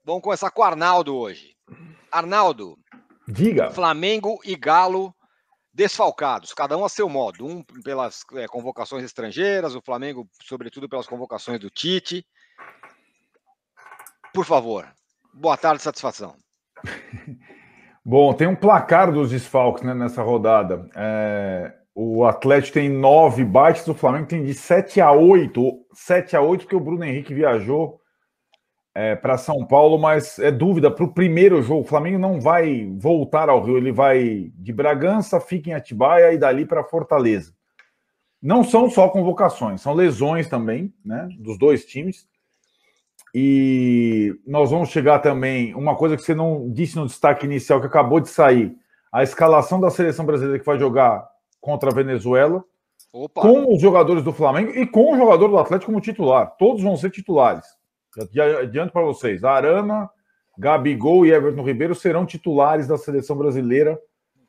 Vamos começar com o Arnaldo hoje. Arnaldo, diga. Flamengo e Galo desfalcados, cada um a seu modo. Um pelas convocações estrangeiras, o Flamengo, sobretudo, pelas convocações do Tite. Por favor, boa tarde, satisfação. Bom, tem um placar dos desfalques, né, nessa rodada. O Atlético tem 9 bates, o Flamengo tem de 7-8. 7-8 porque o Bruno Henrique viajou para São Paulo, mas é dúvida para o primeiro jogo. O Flamengo não vai voltar ao Rio, ele vai de Bragança, fica em Atibaia e dali para Fortaleza. Não são só convocações, são lesões também, né, dos dois times. E nós vamos chegar também, uma coisa que você não disse no destaque inicial, que acabou de sair, a escalação da seleção brasileira que vai jogar contra a Venezuela, com os jogadores do Flamengo e com o jogador do Atlético como titular. Todos vão ser titulares. Já adianto para vocês, Arana, Gabigol e Everton Ribeiro serão titulares da seleção brasileira.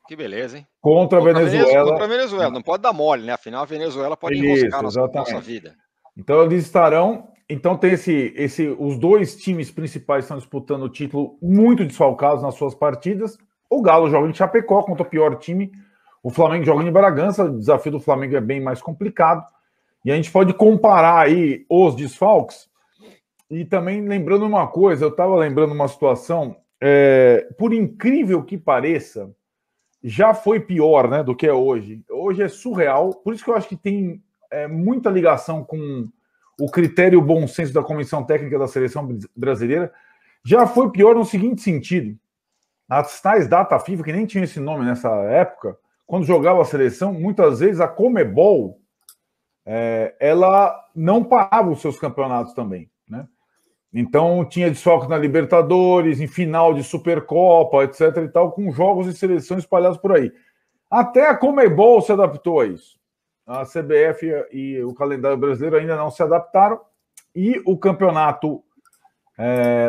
Que beleza, hein? Contra a Venezuela. Contra a Venezuela, não pode dar mole, né? Afinal, a Venezuela pode enroscar nossa vida. Então, eles estarão... Então tem os dois times principais estão disputando o título muito desfalcados nas suas partidas. O Galo joga em Chapecó contra o pior time. O Flamengo joga em Bragança. O desafio do Flamengo é bem mais complicado. E a gente pode comparar aí os desfalques. E também lembrando uma coisa, eu estava lembrando uma situação, por incrível que pareça, já foi pior, né, do que é hoje. Hoje é surreal. Por isso que eu acho que tem muita ligação com o critério bom senso da comissão técnica da seleção brasileira. Já foi pior no seguinte sentido: as tais data FIFA, que nem tinha esse nome nessa época, quando jogava a seleção, muitas vezes a Conmebol ela não parava os seus campeonatos também, né? Então tinha desfalques na Libertadores, em final de Supercopa, etc e tal, com jogos de seleção espalhados por aí. Até a Conmebol se adaptou a isso. A CBF e o calendário brasileiro ainda não se adaptaram e o campeonato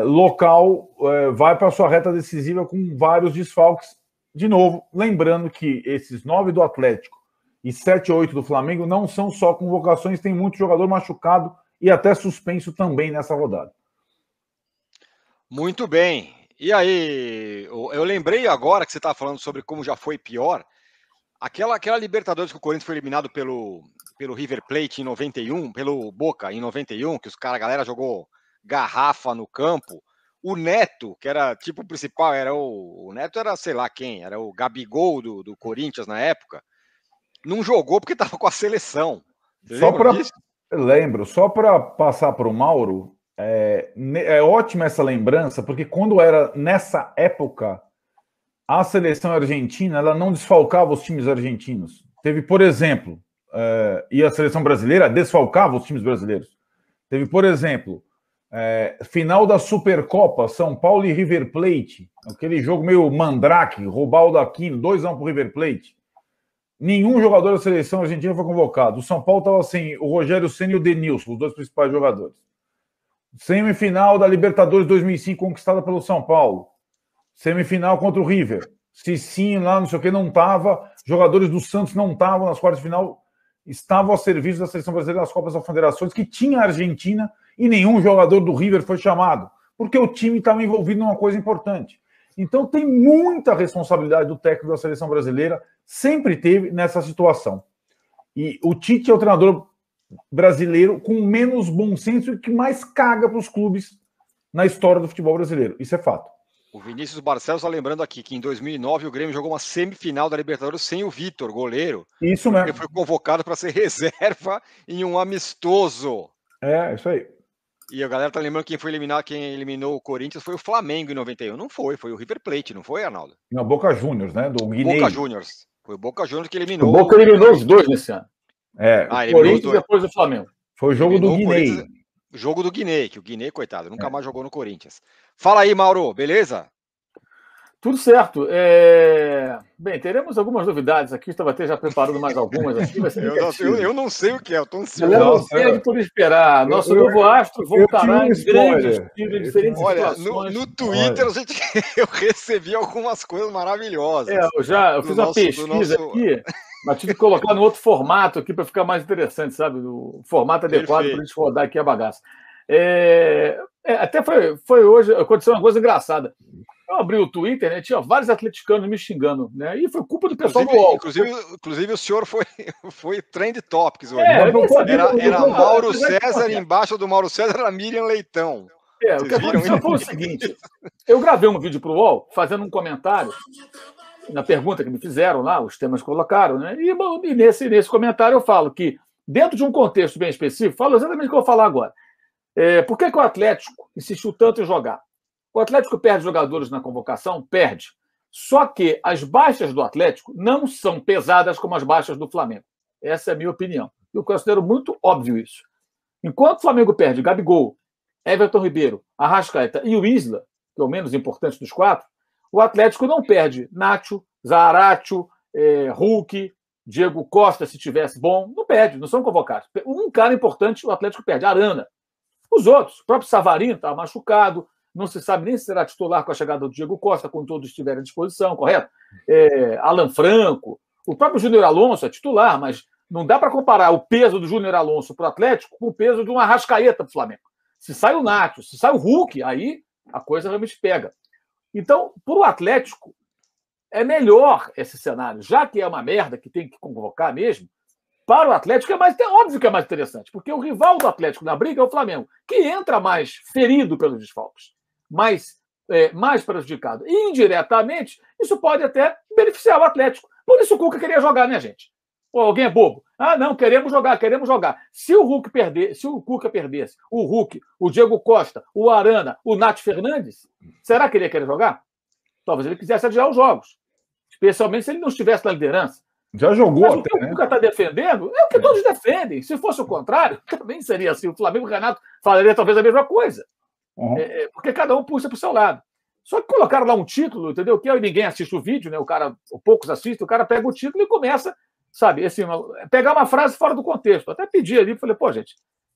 local vai para a sua reta decisiva com vários desfalques. De novo, lembrando que esses 9 do Atlético e 7-8 do Flamengo não são só convocações, tem muito jogador machucado e até suspenso também nessa rodada. Muito bem. E aí, eu lembrei agora que você estava falando sobre como já foi pior. Aquela Libertadores que o Corinthians foi eliminado pelo River Plate em 91, pelo Boca em 91, que a galera jogou garrafa no campo. O Neto, que era tipo o principal, o Neto era sei lá quem, era o Gabigol do Corinthians na época, não jogou porque estava com a seleção. Lembro, só para passar para o Mauro, é ótima essa lembrança, porque quando era nessa época, a seleção argentina ela não desfalcava os times argentinos. Teve, por exemplo, e a seleção brasileira desfalcava os times brasileiros. Teve, por exemplo, final da Supercopa, São Paulo e River Plate, aquele jogo meio mandrake, Robaldo Aquino, 2-1 para o River Plate. Nenhum jogador da seleção argentina foi convocado. O São Paulo estava sem o Rogério Ceni e o Denilson, os dois principais jogadores. Semifinal da Libertadores 2005, conquistada pelo São Paulo. Semifinal contra o River. Cicinho lá, não sei o que, não estava. Jogadores do Santos não estavam nas quartas de final. Estavam a serviço da seleção brasileira nas Copas das Confederações, que tinha a Argentina, e nenhum jogador do River foi chamado, porque o time estava envolvido numa coisa importante. Então tem muita responsabilidade do técnico da seleção brasileira, sempre teve nessa situação. E o Tite é o treinador brasileiro com menos bom senso e que mais caga para os clubes na história do futebol brasileiro. Isso é fato. O Vinícius Barcelos está lembrando aqui que em 2009 o Grêmio jogou uma semifinal da Libertadores sem o Vitor, goleiro. Isso mesmo. Ele foi convocado para ser reserva em um amistoso. Isso aí. E a galera tá lembrando quem eliminou o Corinthians foi o Flamengo em 91. Não foi o River Plate, não foi, Arnaldo? Não, Boca Juniors, né? Do Guinei. Boca Juniors. Foi o Boca Juniors que eliminou. O Boca eliminou os dois nesse ano. O Corinthians e depois o Flamengo. Foi o jogo do Guinei. Jogo do Guinei, que o Guinei, coitado, nunca mais jogou no Corinthians. Fala aí, Mauro, beleza? Tudo certo. Bem, teremos algumas novidades aqui. Estava até já preparando mais algumas aqui. Eu não sei o que é, eu estou ansioso. Não perde por esperar. Nosso novo astro voltará em grandes estilos, em diferentes situações. No Twitter eu recebi algumas coisas maravilhosas. Eu fiz uma pesquisa aqui, mas tive que colocar no outro formato aqui para ficar mais interessante, sabe? O formato adequado para a gente rodar aqui a bagaça. Até foi hoje, aconteceu uma coisa engraçada. Eu abri o Twitter, né, tinha vários atleticanos me xingando, né? E foi culpa do pessoal do UOL. Inclusive o senhor foi trend topics hoje. Era Mauro César, embaixo do Mauro César era Miriam Leitão. O que aconteceu foi o seguinte: eu gravei um vídeo para o UOL fazendo um comentário na pergunta que me fizeram lá, os temas que colocaram, né? E nesse comentário eu falo que, dentro de um contexto bem específico, falo exatamente o que eu vou falar agora. Por que o Atlético insistiu tanto em jogar? O Atlético perde jogadores na convocação? Perde. Só que as baixas do Atlético não são pesadas como as baixas do Flamengo. Essa é a minha opinião. Eu considero muito óbvio isso. Enquanto o Flamengo perde Gabigol, Everton Ribeiro, Arrascaeta e o Isla, que é o menos importante dos 4, o Atlético não perde Nacho, Zaratio, Hulk, Diego Costa, se tivesse bom. Não perde, não são convocados. Um cara importante o Atlético perde, Arana. Os outros, o próprio Savarino está machucado, não se sabe nem se será titular com a chegada do Diego Costa, quando todos estiverem à disposição, correto? Alan Franco, o próprio Júnior Alonso é titular, mas não dá para comparar o peso do Júnior Alonso para o Atlético com o peso de uma Arrascaeta para o Flamengo. Se sai o Nacho, se sai o Hulk, aí a coisa realmente pega. Então, para o Atlético, é melhor esse cenário, já que é uma merda que tem que convocar mesmo. Para o Atlético é óbvio que é mais interessante, porque o rival do Atlético na briga é o Flamengo, que entra mais ferido pelos desfalques, mais prejudicado. E, indiretamente, isso pode até beneficiar o Atlético. Por isso o Cuca queria jogar, né, gente? Ou alguém é bobo? Ah, não, queremos jogar. Se o Cuca perdesse, o Hulk, o Diego Costa, o Arana, o Nath Fernandes, será que ele ia querer jogar? Talvez ele quisesse adiar os jogos, especialmente se ele não estivesse na liderança. Já jogou. Mas o que o Cuca está defendendo é o que todos defendem. Se fosse o contrário, também seria assim. O Flamengo e o Renato falaria talvez a mesma coisa. Uhum. Porque cada um puxa para o seu lado. Só que colocaram lá um título, entendeu? Que ninguém assiste o vídeo, né? Poucos assistem, o cara pega o título e começa, sabe, assim, pegar uma frase fora do contexto. Até pedi ali, falei, pô, gente,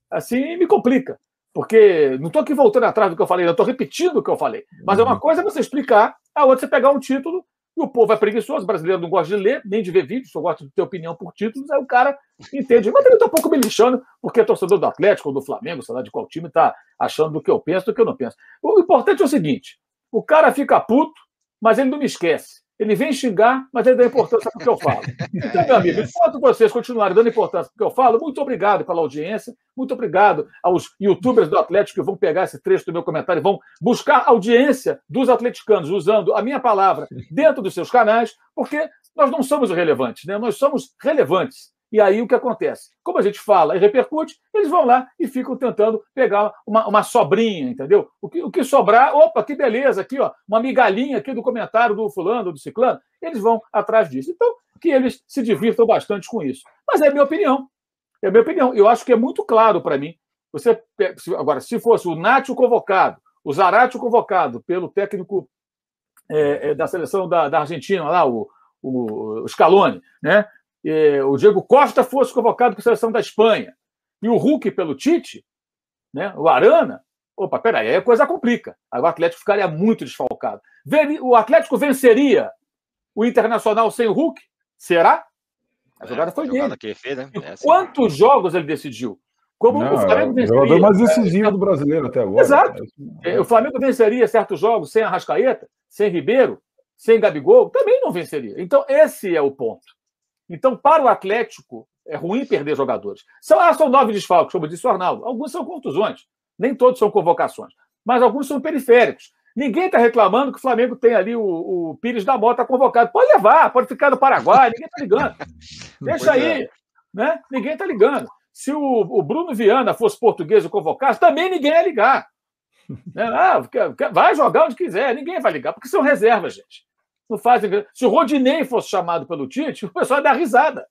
assim me complica. Porque não estou aqui voltando atrás do que eu falei, eu estou repetindo o que eu falei. Mas é uma coisa você explicar, a outra você pegar um título. E o povo é preguiçoso, o brasileiro não gosta de ler, nem de ver vídeos, só gosta de ter opinião por títulos, aí o cara entende. Mas também estou um pouco me lixando, porque é torcedor do Atlético ou do Flamengo, sei lá de qual time, está achando do que eu penso, do que eu não penso. O importante é o seguinte: o cara fica puto, mas ele não me esquece. Ele vem xingar, mas ele dá importância para o que eu falo. Então, meu amigo, enquanto vocês continuarem dando importância para o que eu falo, muito obrigado pela audiência, muito obrigado aos youtubers do Atlético que vão pegar esse trecho do meu comentário e vão buscar audiência dos atleticanos, usando a minha palavra dentro dos seus canais, porque nós não somos irrelevantes, né? Nós somos relevantes. E aí o que acontece? Como a gente fala e repercute, eles vão lá e ficam tentando pegar uma sobrinha, entendeu? O que sobrar, opa, que beleza, aqui, ó, uma migalhinha aqui do comentário do fulano, do ciclano, eles vão atrás disso. Então, que eles se divirtam bastante com isso. Mas é a minha opinião. É a minha opinião. Eu acho que é muito claro para mim. Agora, se fosse o Nacho convocado, o Zaratio convocado pelo técnico da seleção da Argentina, lá, o Scaloni, né? O Diego Costa fosse convocado para a seleção da Espanha e o Hulk pelo Tite, né, o Arana, opa, peraí, aí a coisa complica. Aí o Atlético ficaria muito desfalcado. O Atlético venceria o Internacional sem o Hulk? Será? A jogada foi dele. Que fez, né? Quantos jogos ele decidiu? Como o Flamengo venceria. O jogador mais decisivo do brasileiro até agora. Exato. O Flamengo venceria certos jogos sem Arrascaeta, sem Ribeiro, sem Gabigol, também não venceria. Então, esse é o ponto. Então, para o Atlético, é ruim perder jogadores. São 9 desfalques, como disse o Arnaldo. Alguns são contusões, nem todos são convocações, mas alguns são periféricos. Ninguém está reclamando que o Flamengo tem ali o Pires da Mota convocado. Pode levar, pode ficar no Paraguai, ninguém está ligando. Deixa aí, né? Ninguém está ligando. Se o Bruno Viana fosse português e convocasse, também ninguém ia ligar. Vai jogar onde quiser, ninguém vai ligar, porque são reservas, gente. Não fazem. Se o Rodinei fosse chamado pelo Tite, o pessoal ia dar risada.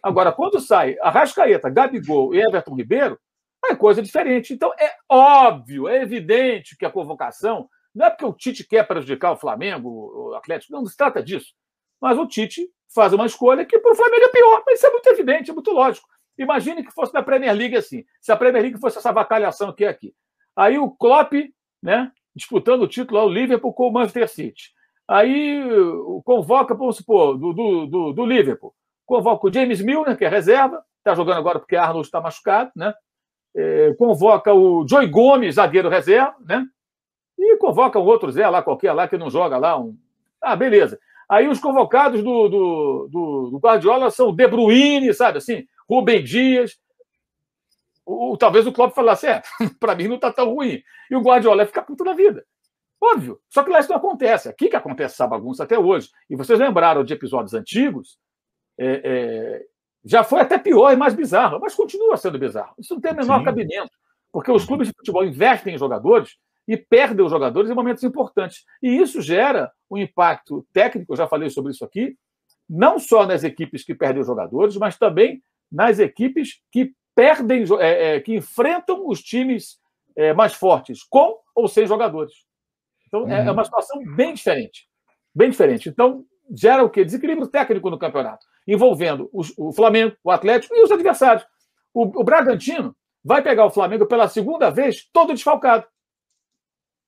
Agora, quando sai Arrascaeta, Gabigol e Everton Ribeiro, é coisa diferente. Então, é óbvio, é evidente que a convocação não é porque o Tite quer prejudicar o Flamengo, o Atlético, não se trata disso. Mas o Tite faz uma escolha que para o Flamengo é pior. Mas isso é muito evidente, é muito lógico. Imagine que fosse na Premier League assim. Se a Premier League fosse essa avacalhação que é aqui. Aí o Klopp, né, disputando o título ao Liverpool com o Manchester City. Aí convoca, vamos supor, do Liverpool. Convoca o James Milner, que é reserva, está jogando agora porque Arnold está machucado, né? convoca o Joey Gomes, zagueiro reserva, né? E convoca um outro Zé lá, qualquer lá, que não joga lá. Beleza. Aí os convocados do Guardiola são De Bruyne, sabe assim? Rubem Dias. Talvez o Klopp falasse, para mim não tá tão ruim. E o Guardiola ia ficar puto da vida. Óbvio. Só que lá isso não acontece. Aqui que acontece essa bagunça até hoje. E vocês lembraram de episódios antigos, já foi até pior e mais bizarro, mas continua sendo bizarro. Isso não tem o menor cabimento, porque os clubes de futebol investem em jogadores e perdem os jogadores em momentos importantes. E isso gera um impacto técnico, eu já falei sobre isso aqui, não só nas equipes que perdem os jogadores, mas também nas equipes que perdem, que enfrentam os times mais fortes, com ou sem jogadores. Então, é uma situação bem diferente. Bem diferente. Então, gera o quê? Desequilíbrio técnico no campeonato, envolvendo o Flamengo, o Atlético e os adversários. O Bragantino vai pegar o Flamengo pela segunda vez, todo desfalcado.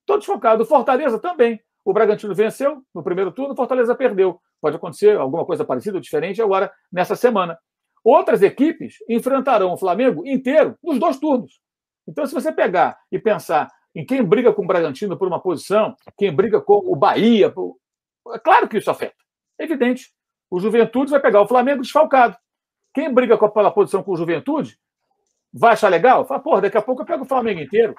Todo desfalcado. O Fortaleza também. O Bragantino venceu no primeiro turno, o Fortaleza perdeu. Pode acontecer alguma coisa parecida ou diferente agora, nessa semana. Outras equipes enfrentarão o Flamengo inteiro nos 2 turnos. Então, se você pegar e pensar em quem briga com o Bragantino por uma posição, quem briga com o Bahia, é claro que isso afeta. É evidente. O Juventude vai pegar o Flamengo desfalcado. Quem briga pela posição com o Juventude vai achar legal? Fala, daqui a pouco eu pego o Flamengo inteiro.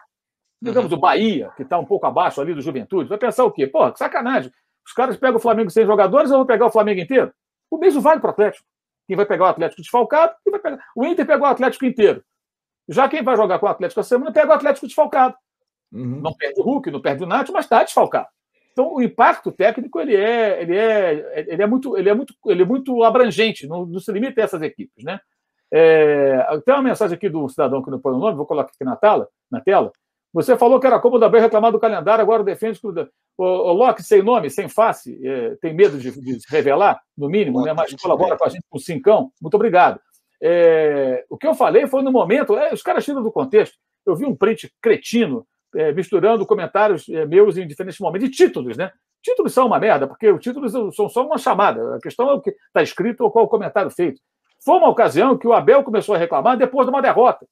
Digamos, o Bahia, que está um pouco abaixo ali do Juventude, vai pensar o quê? Que sacanagem. Os caras pegam o Flamengo sem jogadores, eu vou pegar o Flamengo inteiro? O mesmo vale para o Atlético. Quem vai pegar o Atlético desfalcado, quem vai pegar... O Inter pegou o Atlético inteiro. Já quem vai jogar com o Atlético a semana, pega o Atlético desfalcado. Não perde o Hulk, não perde o Nath, mas está desfalcado. Então, o impacto técnico ele é muito abrangente, não se limita a essas equipes, né? Tem uma mensagem aqui do cidadão que não põe o nome, vou colocar aqui na tela. Você falou que era cômodo bem reclamar do calendário, agora defende que o Locke sem nome, sem face, tem medo de se revelar, no mínimo, né? Mas colabora com a gente com 5. Muito obrigado. O que eu falei foi no momento, os caras tiram do contexto. Eu vi um print cretino misturando comentários meus em diferentes momentos, de títulos, né? Títulos são uma merda, porque os títulos são só uma chamada. A questão é o que está escrito ou qual o comentário feito. Foi uma ocasião que o Abel começou a reclamar depois de uma derrota.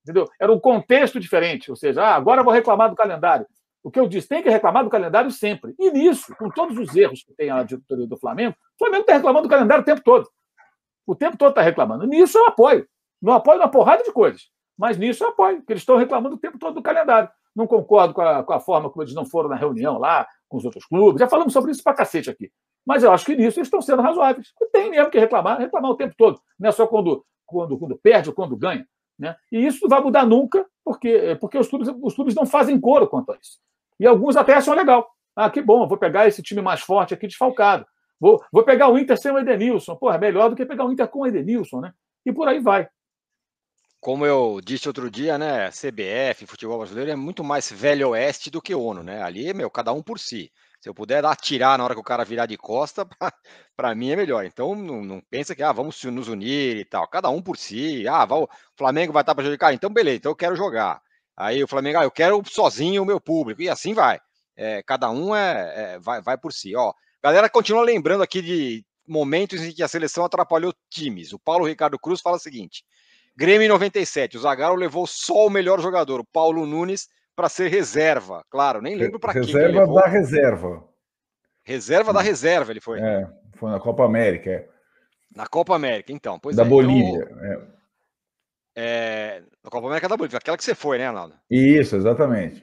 Entendeu? Era um contexto diferente, ou seja, agora eu vou reclamar do calendário. O que eu disse, tem que reclamar do calendário sempre. E nisso, com todos os erros que tem a diretoria do Flamengo, o Flamengo está reclamando do calendário o tempo todo. O tempo todo está reclamando. Nisso eu apoio. Não apoio uma porrada de coisas. Mas nisso eu apoio, porque eles estão reclamando o tempo todo do calendário. Não concordo com a forma como eles não foram na reunião lá, com os outros clubes. Já falamos sobre isso pra cacete aqui. Mas eu acho que nisso eles estão sendo razoáveis. Tem mesmo que reclamar o tempo todo. Não é só quando perde ou quando ganha. Né? E isso não vai mudar nunca, porque os clubes não fazem coro quanto a isso. E alguns até acham legal. Que bom, vou pegar esse time mais forte aqui desfalcado. Vou pegar o Inter sem o Edenilson. É melhor do que pegar o Inter com o Edenilson, né? E por aí vai. Como eu disse outro dia, né? CBF, futebol brasileiro, é muito mais velho oeste do que ONU, né? Ali, cada um por si. Se eu puder atirar na hora que o cara virar de costa, para mim é melhor. Então, não pensa que vamos nos unir e tal. Cada um por si. O Flamengo vai estar para jogar. Então, beleza, então eu quero jogar. Aí o Flamengo, eu quero sozinho o meu público. E assim vai. Cada um vai por si. Galera continua lembrando aqui de momentos em que a seleção atrapalhou times. O Paulo Ricardo Cruz fala o seguinte: Grêmio em 97, o Zagallo levou só o melhor jogador, o Paulo Nunes, para ser reserva. Claro, nem lembro para quem. Reserva da reserva. Reserva da reserva ele foi. Foi na Copa América. Na Copa América, então. Pois da Bolívia. Na Copa América da Bolívia, aquela que você foi, né, Arnaldo? Isso, exatamente.